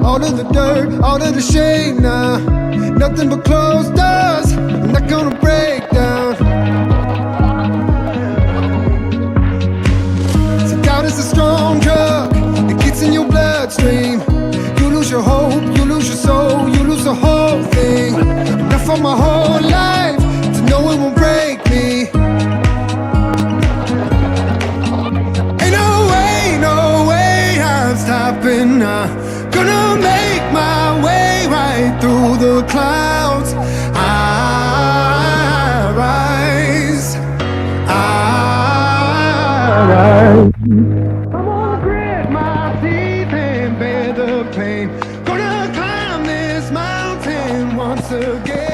all of the dirt, all of the shame. Nah, nothing but closed doors. I'm not gonna break down. So doubt is a strong drug. It gets in your bloodstream. You lose your hope, you lose your soul, you lose the whole thing. Enough for my whole life to know it won't break me. Ain't no way I'm stopping now. Gonna make my way right through the clouds. I rise, I rise. I'm gonna grit my teeth and bear the pain. Gonna climb this mountain once again.